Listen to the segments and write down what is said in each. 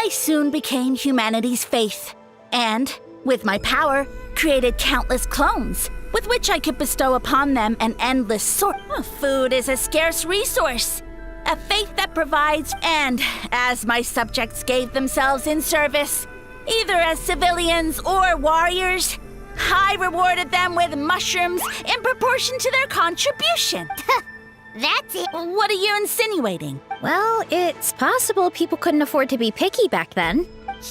I soon became humanity's faith, and, with my power, created countless clones, with which I could bestow upon them an endless source. Food is a scarce resource, a faith that provides, and as my subjects gave themselves in service, either as civilians or warriors, I rewarded them with mushrooms in proportion to their contribution. That's it. What are you insinuating? Well, it's possible people couldn't afford to be picky back then.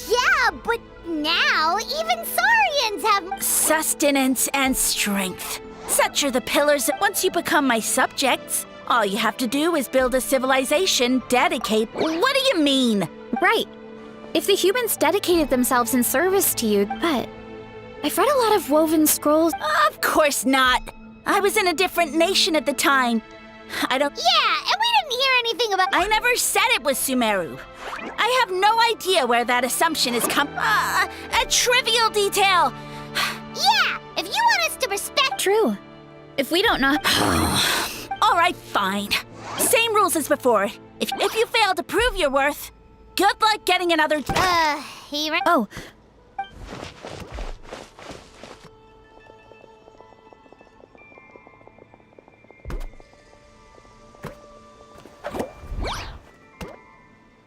Yeah, but now even Saurians have Sustenance and strength. Such are the pillars that once you become my subjects, all you have to do is build a civilization dedicated. What do you mean? Right. If the humans dedicated themselves in service to you, but I've read a lot of woven scrolls. Of course not. I was in a different nation at the time. I don't. Yeah, and we didn't hear anything about. I never said it was Sumeru. I have no idea where that assumption is a trivial detail. Yeah, if you want us to respect. True. If we don't know. All right, fine. Same rules as before. If you fail to prove your worth, good luck getting another. Here. Oh.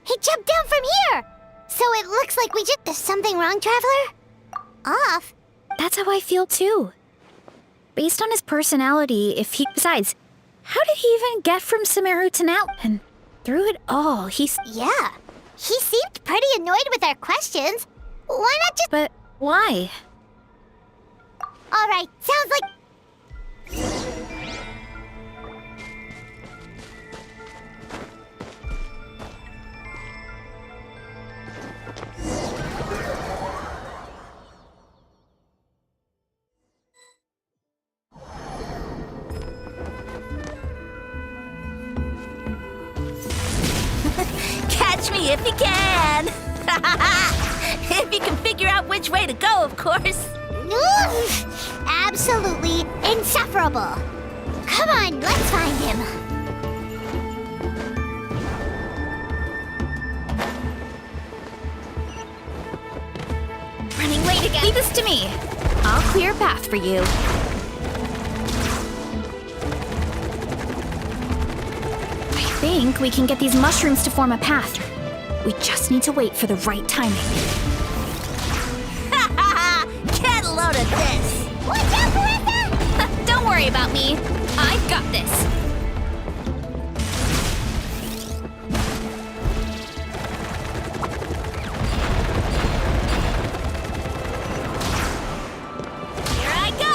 He jumped down from here! So it looks like we just... There's something wrong, Traveler? Off? That's how I feel too. Based on his personality, if he... Besides, how did he even get from Sumeru to now? And through it all, he's... Yeah. He seemed pretty annoyed with our questions. Why not just... But why? Alright, sounds like... Catch me if you can! If you can figure out which way to go, of course. Absolutely insufferable. Come on, let's find him. Running late again. Leave this to me. I'll clear a path for you. I think we can get these mushrooms to form a path. We just need to wait for the right timing. Get a load of this! Watch out, Varesa! Don't worry about me. I've got this. Here I go!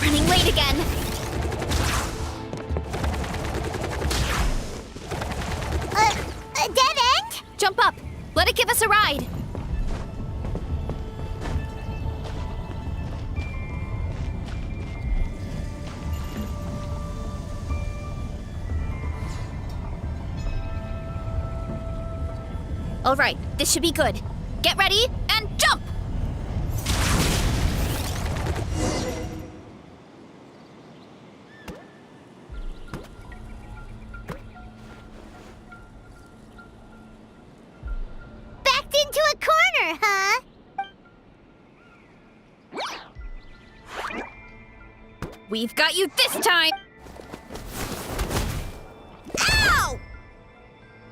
Running late again. A dead end? Jump up. Let it give us a ride. All right, this should be good. Get ready and jump! Backed into a corner, huh? We've got you this time! Ow!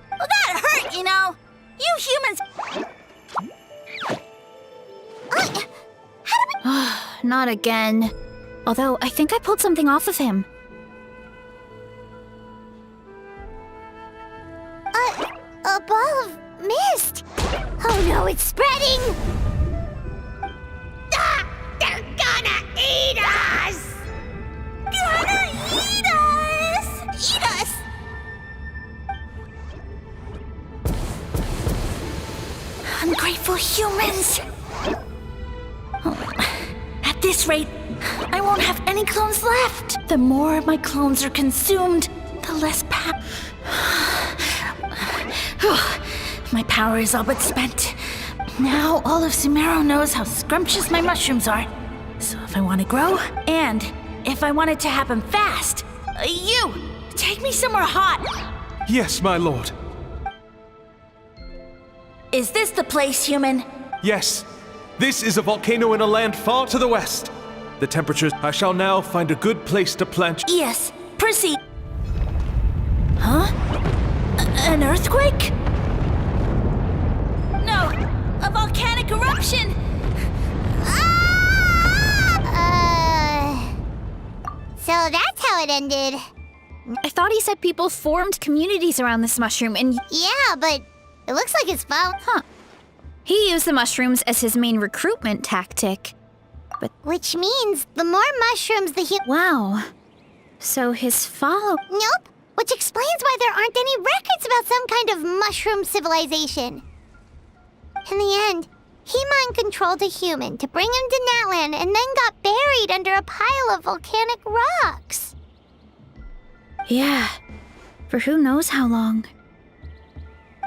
Well, that hurt, you know. You humans... Not again. Although, I think I pulled something off of him. A ball of mist. Oh no, it's spreading! Ah! They're gonna eat us! Gonna eat us! Eat us! Ungrateful humans! At this rate, I won't have any clones left. The more my clones are consumed, the less my power is all but spent. Now all of Sumeru knows how scrumptious my mushrooms are. So if I want to grow, and if I want it to happen fast, You! Take me somewhere hot! Yes, my lord. Is this the place, human? Yes. This is a volcano in a land far to the west. The temperatures. I shall now find a good place to plant. Yes, proceed. Huh? An earthquake? No, a volcanic eruption! So that's how it ended. I thought he said people formed communities around this mushroom and... Yeah, but it looks like his phone. Huh. He used the mushrooms as his main recruitment tactic. Which means the more mushrooms the Wow. So his follow... Nope. Which explains why there aren't any records about some kind of mushroom civilization. In the end, he mind-controlled a human to bring him to Natland and then got buried under a pile of volcanic rocks. Yeah. For who knows how long.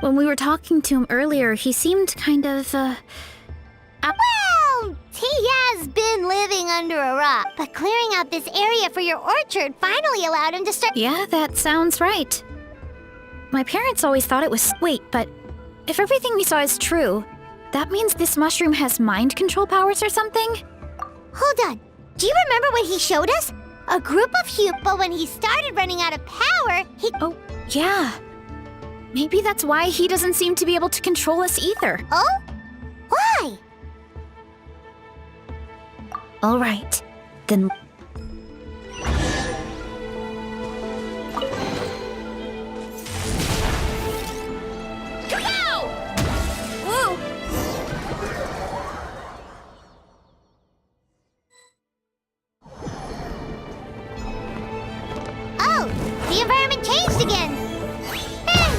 When we were talking to him earlier, he seemed kind of, Well, he has been living under a rock, but clearing out this area for your orchard finally allowed him to start... Yeah, that sounds right. My parents always thought it was... Wait, but if everything we saw is true, that means this mushroom has mind control powers or something? Hold on. Do you remember what he showed us? A group of humans, but when he started running out of power, he... Oh, yeah. Maybe that's why he doesn't seem to be able to control us either. Oh? Why? All right, then... Go! Woo! Oh, the environment changed again.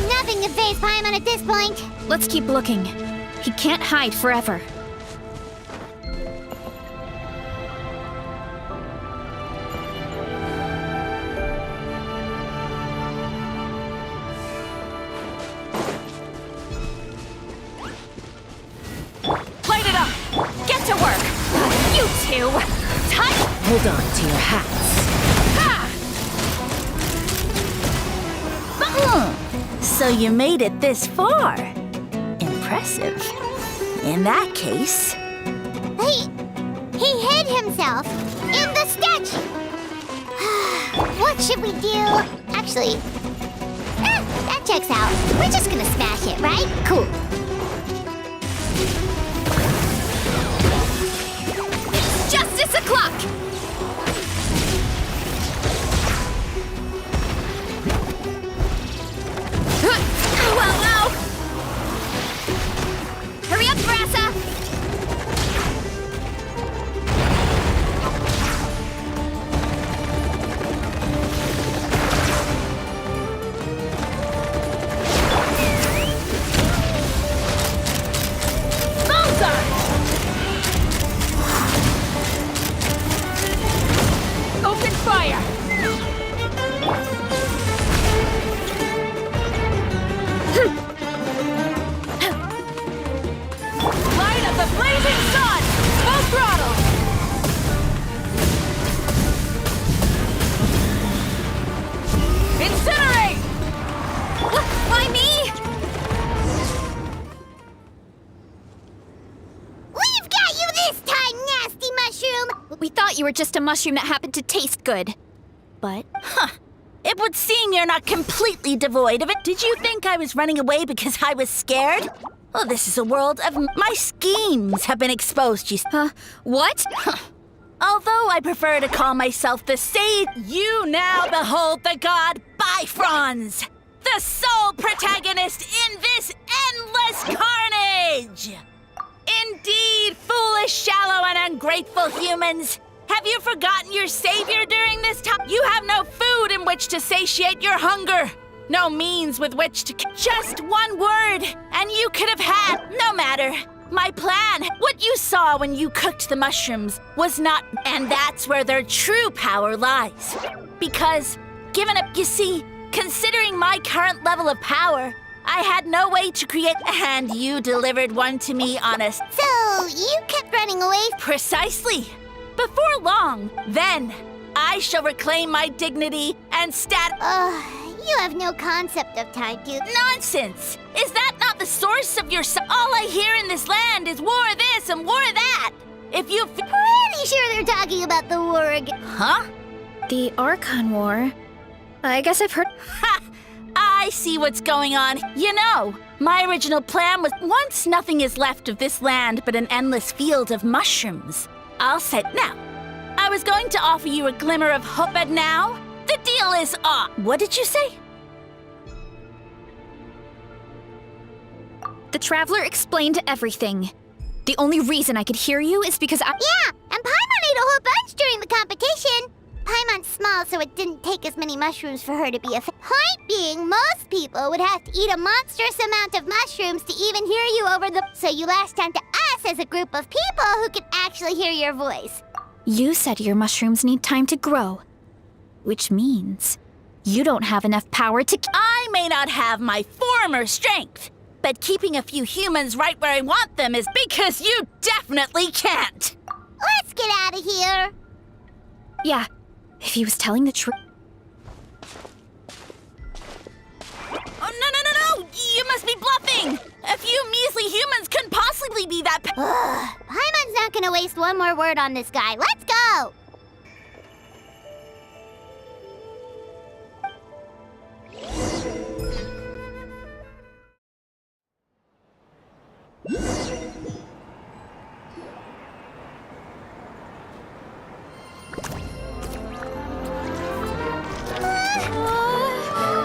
Nothing to face Paimon at this point. Let's keep looking. He can't hide forever. Light it up! Get to work! You two! Tight! Hold on to your hats. So you made it this far. Impressive. In that case... He hid himself in the statue. What should we do? Actually, that checks out. We're just gonna smash it, right? Cool. It's justice o'clock! Wow! Hurry up, Varesa! Open fire! Light of the blazing sun! Full throttle! Incinerate! Why me? We've got you this time, nasty mushroom! We thought you were just a mushroom that happened to taste good. But... It would seem you're not completely devoid of it. Did you think I was running away because I was scared? Oh, this is a world of... My schemes have been exposed, you... What? Although I prefer to call myself the sage, you now behold the god Bifrons, the sole protagonist in this endless carnage! Indeed, foolish, shallow, and ungrateful humans! Have you forgotten your savior during this time? You have no food in which to satiate your hunger, no means with which to... Just one word, and you could have had... No matter. My plan, what you saw when you cooked the mushrooms, was not... And that's where their true power lies. Because, given up, you see, considering my current level of power, I had no way to create... And you delivered one to me on a... So, you kept running away? Precisely. Before long, then, I shall reclaim my dignity and You have no concept of time, dude. Nonsense! Is that not the source of your All I hear in this land is war this and war that! If you Pretty sure they're talking about the war again. Huh? The Archon War. I guess I've heard. Ha! I see what's going on. You know, my original plan was once nothing is left of this land but an endless field of mushrooms. I'll say now. I was going to offer you a glimmer of hope, but now the deal is off. What did you say? The Traveler explained everything. The only reason I could hear you is because Yeah, and Paimon ate a whole bunch during the competition. Paimon's small, so it didn't take as many mushrooms for her to be a Point being, most people would have to eat a monstrous amount of mushrooms to even hear you over the... So you latched onto us as a group of people who could actually hear your voice. You said your mushrooms need time to grow. Which means you don't have enough power to... I may not have my former strength, but keeping a few humans right where I want them is because you definitely can't. Let's get out of here. Yeah, if he was telling the truth... Oh, no! You must be bluffing! A few measly humans couldn't possibly be that... Paimon's not gonna waste one more word on this guy. Let's go!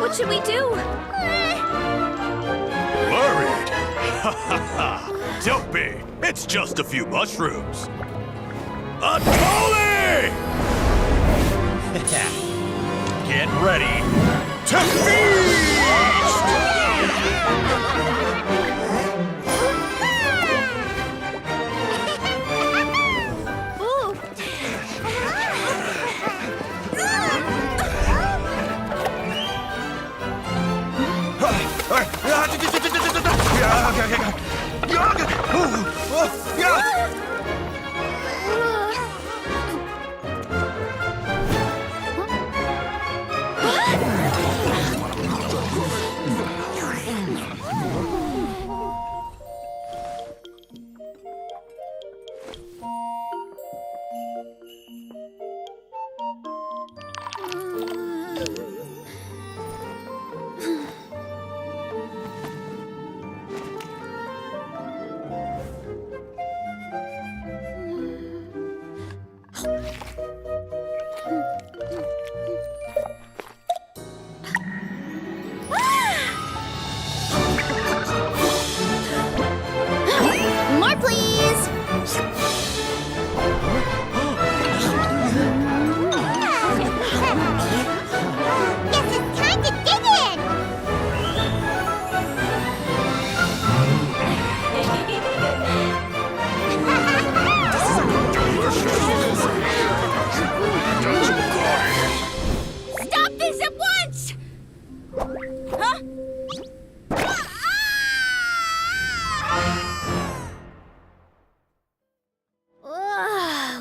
What should we do? Worried? Ha ha ha! Don't be! It's just a few mushrooms! Atoli! Get ready to feast! More, please! Guess it's time to dig in! Stop this at once! Huh?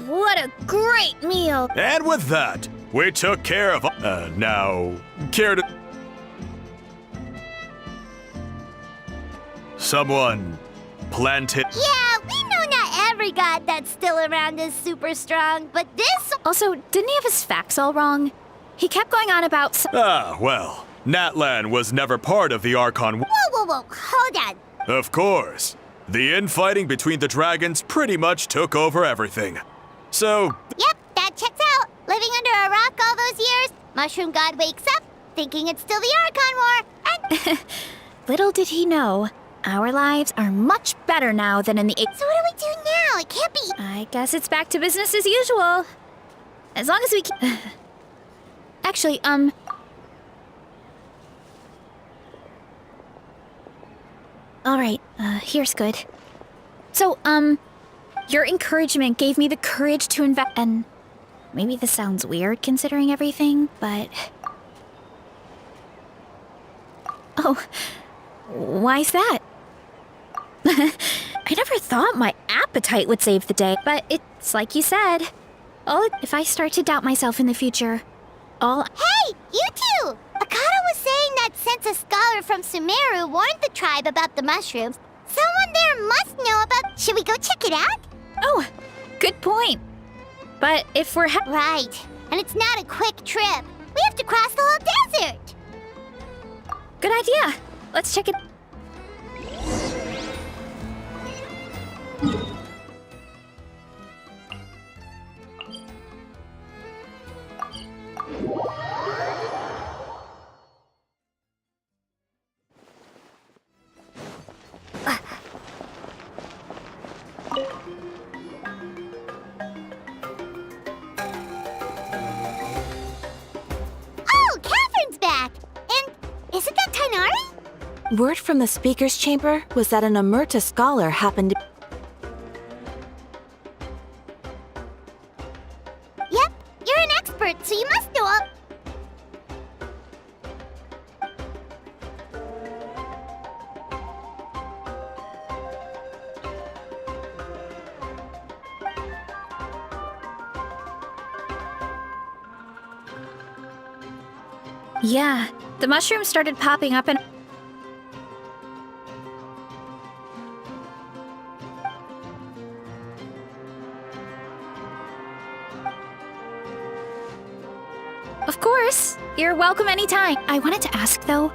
What a great meal! And with that, we took care of... now, care to... Someone planted... Yeah, we know not every god that's still around is super strong, but this... Also, didn't he have his facts all wrong? He kept going on about... well, Natlan was never part of the Archon... Whoa, hold on. Of course. The infighting between the dragons pretty much took over everything. So... Yep, that checks out. Living under a rock all those years, Mushroom God wakes up, thinking it's still the Archon War, and... Little did he know, our lives are much better now than in the... So what do we do now? It can't be... I guess it's back to business as usual. As long as we can... Actually, Alright, here's good. So, your encouragement gave me the courage to invest... And maybe this sounds weird considering everything, but... Oh, why's that? I never thought my appetite would save the day, but it's like you said. If I start to doubt myself in the future, Hey, you two! Akata was saying that since a scholar from Sumeru warned the tribe about the mushrooms, someone there must know about... Should we go check it out? Oh, good point. But if we're Right. And it's not a quick trip. We have to cross the whole desert. good idea. Let's check it. Oh, Catherine's back! And isn't that Tainari? Word from the speaker's chamber was that an Omerta scholar happened to... Yep, you're an expert, so you must know all... Yeah, the mushrooms started popping up and... Of course, you're welcome anytime. I wanted to ask though,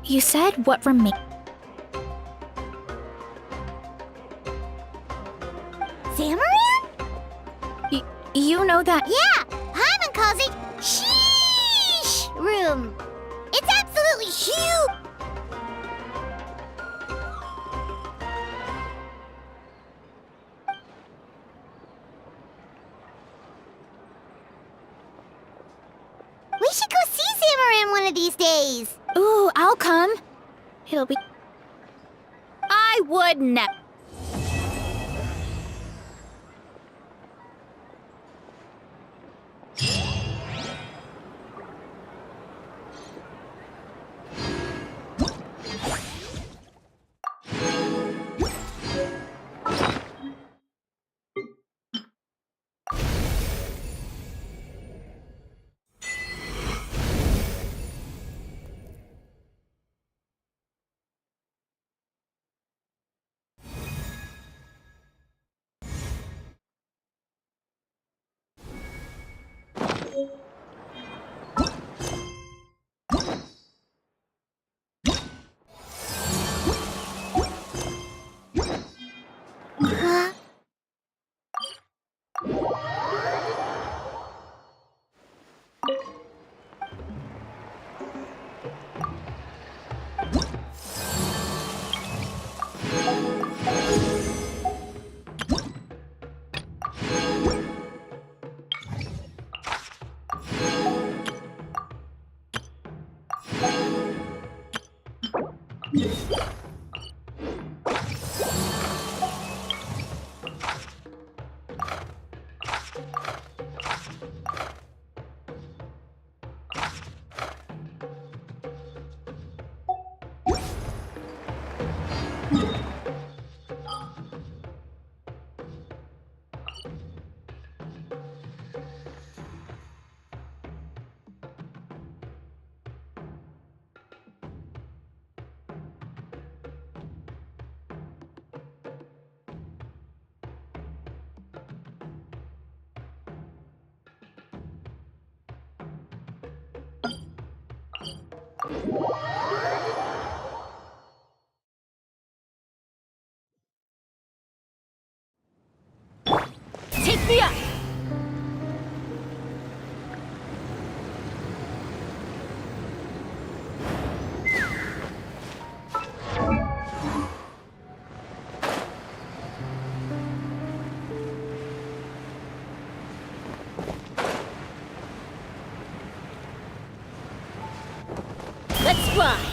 you said what remains? Zamaran? You know that... Yeah, Hyman calls it Sheesh Room. It's absolutely huge. We should go see Zamaran one of these days. Ooh, I'll come. It'll be... I would never. Take me up! Let's fly!